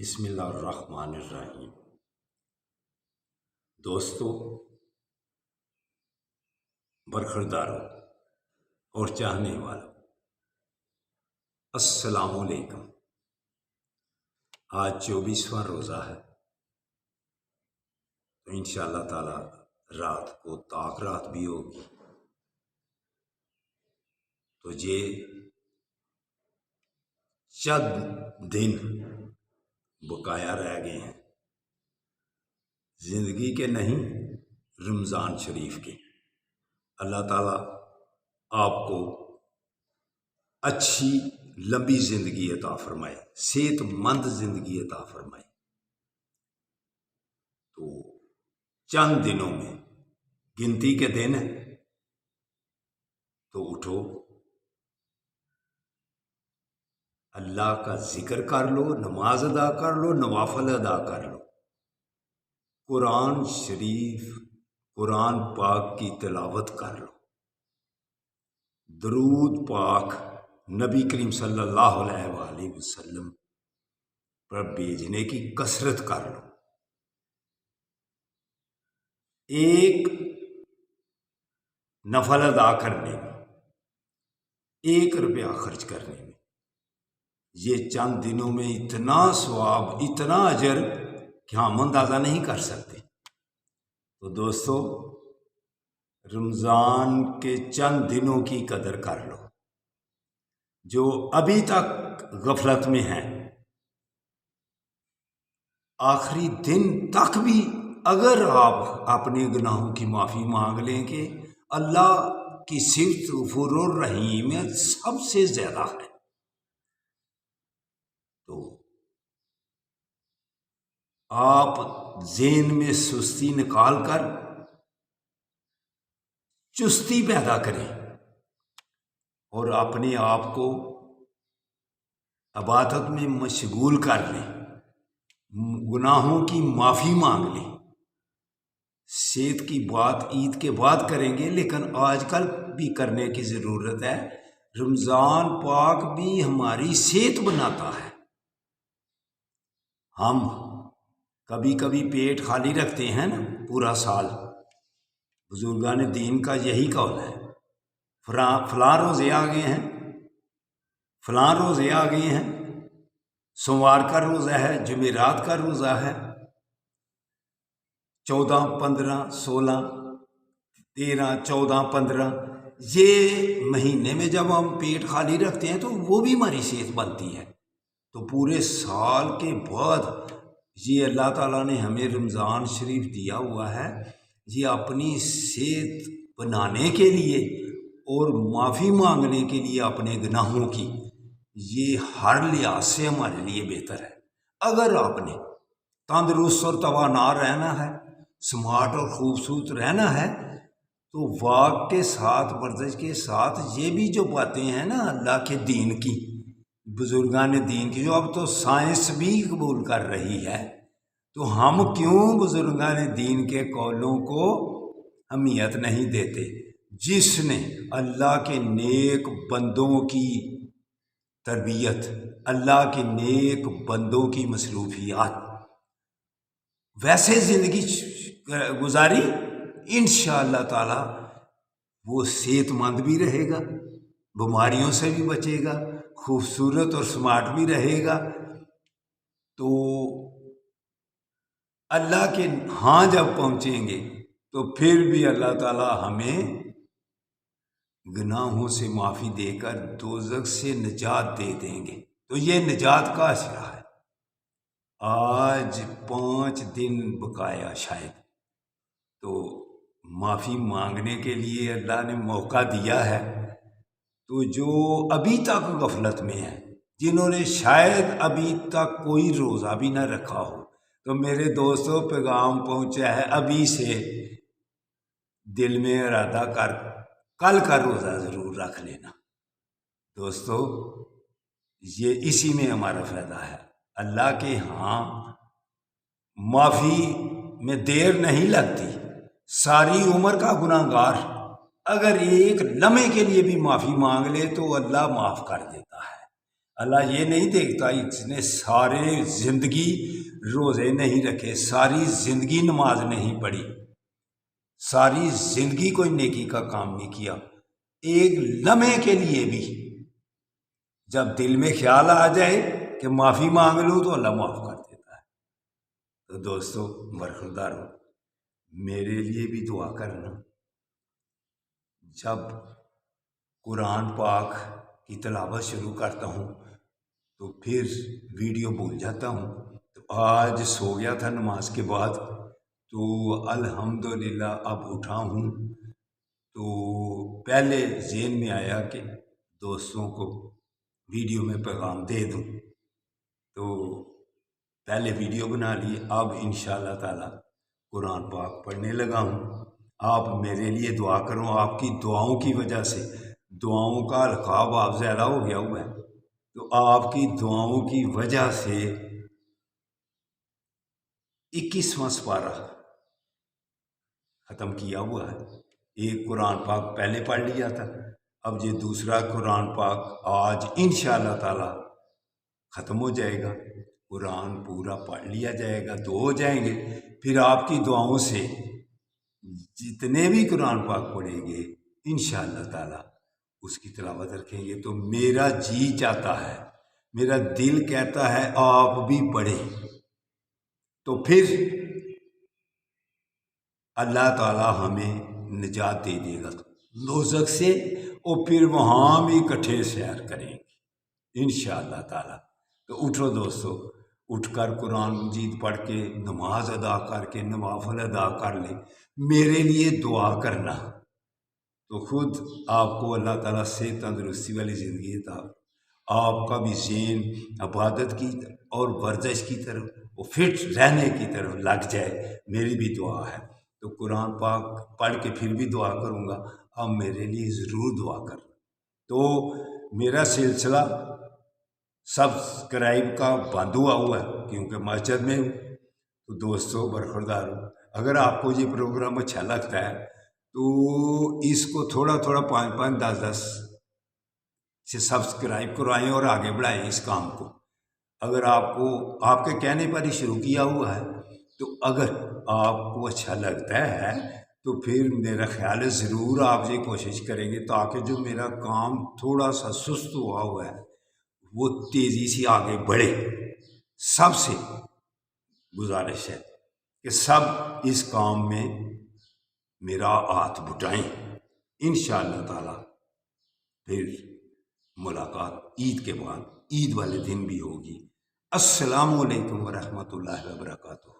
بسم اللہ الرحمن الرحیم۔ دوستو، برخورداروں اور چاہنے والوں، السلام علیکم۔ آج 24واں روزہ ہے، تو انشاءاللہ تعالی رات کو طاق رات بھی ہوگی، تو یہ چند دن بقایا رہ گئے ہیں زندگی کے، نہیں رمضان شریف کے۔ اللہ تعالیٰ آپ کو اچھی لمبی زندگی عطا فرمائے، صحت مند زندگی عطا فرمائے۔ تو چند دنوں میں گنتی کے دن ہیں، تو اٹھو، اللہ کا ذکر کر لو، نماز ادا کر لو، نوافل ادا کر لو، قرآن شریف قرآن پاک کی تلاوت کر لو، درود پاک نبی کریم صلی اللہ علیہ وآلہ وسلم پر بھیجنے کی کثرت کر لو۔ ایک نفل ادا کرنے میں، 1 روپیہ خرچ کرنے میں، یہ چند دنوں میں اتنا ثواب، اتنا اجر کہ ہم اندازہ نہیں کر سکتے۔ تو دوستو، رمضان کے چند دنوں کی قدر کر لو۔ جو ابھی تک غفلت میں ہیں، آخری دن تک بھی اگر آپ اپنے گناہوں کی معافی مانگ لیں گے، اللہ کی صفت غفور الرحیم سب سے زیادہ ہے۔ تو آپ ذہن میں سستی نکال کر چستی پیدا کریں اور اپنے آپ کو عبادت میں مشغول کر لیں، گناہوں کی معافی مانگ لیں۔ صحت کی بات عید کے بعد کریں گے، لیکن آج کل بھی کرنے کی ضرورت ہے۔ رمضان پاک بھی ہماری صحت بناتا ہے۔ ہم کبھی کبھی پیٹ خالی رکھتے ہیں نا پورا سال، بزرگان دین کا یہی قول ہے، فلاں روزے آ گئے ہیں، فلاں روزے آ گئے ہیں، سوموار کا روزہ ہے، جمعرات کا روزہ ہے، 14، 15، 16، 13، 14، 15، یہ مہینے میں جب ہم پیٹ خالی رکھتے ہیں تو وہ بھی ہماری صحت بنتی ہے۔ تو پورے سال کے بعد یہ اللہ تعالیٰ نے ہمیں رمضان شریف دیا ہوا ہے، یہ اپنی صحت بنانے کے لیے اور معافی مانگنے کے لیے اپنے گناہوں کی، یہ ہر لحاظ سے ہمارے لیے بہتر ہے۔ اگر آپ نے تندرست اور توانا رہنا ہے، سمارٹ اور خوبصورت رہنا ہے، تو واک کے ساتھ، ورزش کے ساتھ یہ بھی جو باتیں ہیں نا اللہ کے دین کی، بزرگان دین کی، جو اب تو سائنس بھی قبول کر رہی ہے، تو ہم کیوں بزرگان دین کے قولوں کو اہمیت نہیں دیتے؟ جس نے اللہ کے نیک بندوں کی تربیت، اللہ کے نیک بندوں کی مصروفیات ویسے زندگی گزاری، انشاءاللہ تعالی وہ صحت مند بھی رہے گا، بیماریوں سے بھی بچے گا، خوبصورت اور سمارٹ بھی رہے گا۔ تو اللہ کے ہاں جب پہنچیں گے تو پھر بھی اللہ تعالی ہمیں گناہوں سے معافی دے کر دوزخ سے نجات دے دیں گے۔ تو یہ نجات کا اشرا ہے۔ آج 5 دن بقایا شاید، تو معافی مانگنے کے لیے اللہ نے موقع دیا ہے۔ تو جو ابھی تک غفلت میں ہیں، جنہوں نے شاید ابھی تک کوئی روزہ بھی نہ رکھا ہو، تو میرے دوستوں، پیغام پہنچا ہے، ابھی سے دل میں ارادہ کر کل کا روزہ ضرور رکھ لینا۔ دوستو، یہ اسی میں ہمارا فائدہ ہے۔ اللہ کے ہاں معافی میں دیر نہیں لگتی۔ ساری عمر کا گناہ گار اگر ایک لمحے کے لیے بھی معافی مانگ لے تو اللہ معاف کر دیتا ہے۔ اللہ یہ نہیں دیکھتا اس نے سارے زندگی روزے نہیں رکھے، ساری زندگی نماز نہیں پڑھی، ساری زندگی کوئی نیکی کا کام نہیں کیا، ایک لمحے کے لیے بھی جب دل میں خیال آ جائے کہ معافی مانگ لوں تو اللہ معاف کر دیتا ہے۔ تو دوستو برخوردارو، میرے لیے بھی دعا کرنا۔ جب قرآن پاک کی تلاوت شروع کرتا ہوں تو پھر ویڈیو بھول جاتا ہوں۔ تو آج سو گیا تھا نماز کے بعد، تو الحمدللہ اب اٹھا ہوں تو پہلے ذہن میں آیا کہ دوستوں کو ویڈیو میں پیغام دے دوں، تو پہلے ویڈیو بنا لی، اب انشاءاللہ تعالی قرآن پاک پڑھنے لگا ہوں۔ آپ میرے لیے دعا کرو، آپ کی دعاؤں کی وجہ سے، دعاؤں کا القاب آپ زیادہ ہو گیا ہوا ہے، تو آپ کی دعاؤں کی وجہ سے 21واں سپارہ ختم کیا ہوا ہے۔ ایک قرآن پاک پہلے پڑھ لیا تھا، اب یہ دوسرا قرآن پاک آج انشاءاللہ تعالی ختم ہو جائے گا، قرآن پورا پڑھ لیا جائے گا، 2 ہو جائیں گے، پھر آپ کی دعاؤں سے جتنے بھی قرآن پاک پڑھیں گے انشاءاللہ تعالی اس کی تلاوت رکھیں گے۔ تو میرا جی چاہتا ہے، میرا دل کہتا ہے آپ بھی پڑھیں، تو پھر اللہ تعالی ہمیں نجات دے دے گا دوزخ سے، اور پھر وہاں بھی اکٹھے سیر کریں گے انشاءاللہ تعالی۔ تو اٹھو دوستو، اٹھ کر قرآن مجید پڑھ کے نماز ادا کر کے نوافل ادا کر لیں، میرے لیے دعا کرنا، تو خود آپ کو اللہ تعالیٰ سے تندرستی والی زندگی عطا، آپ کا بھی ذہن عبادت کی اور ورزش کی طرف وہ فٹ رہنے کی طرف لگ جائے، میری بھی دعا ہے۔ تو قرآن پاک پڑھ کے پھر بھی دعا کروں گا، اب میرے لیے ضرور دعا کرنا۔ تو میرا سلسلہ سبسکرائب کا بند ہوا ہے کیونکہ مسجد میں ہوں۔ تو دوستو برخوردار ہوں، اگر آپ کو یہ پروگرام اچھا لگتا ہے تو اس کو تھوڑا تھوڑا 5-5 10-10 سے سبسکرائب کروائیں اور آگے بڑھائیں اس کام کو۔ اگر آپ کو آپ کے کہنے پر ہی شروع کیا ہوا ہے، تو اگر آپ کو اچھا لگتا ہے تو پھر میرا خیال ہے ضرور آپ یہ کوشش کریں گے تاکہ جو میرا کام تھوڑا سا سست ہوا ہے وہ تیزی سے آگے بڑھے۔ سب سے گزارش ہے کہ سب اس کام میں میرا ہاتھ بٹائیں، انشاءاللہ تعالی پھر ملاقات عید کے بعد، عید والے دن بھی ہوگی۔ السلام علیکم ورحمۃ اللہ وبرکاتہ۔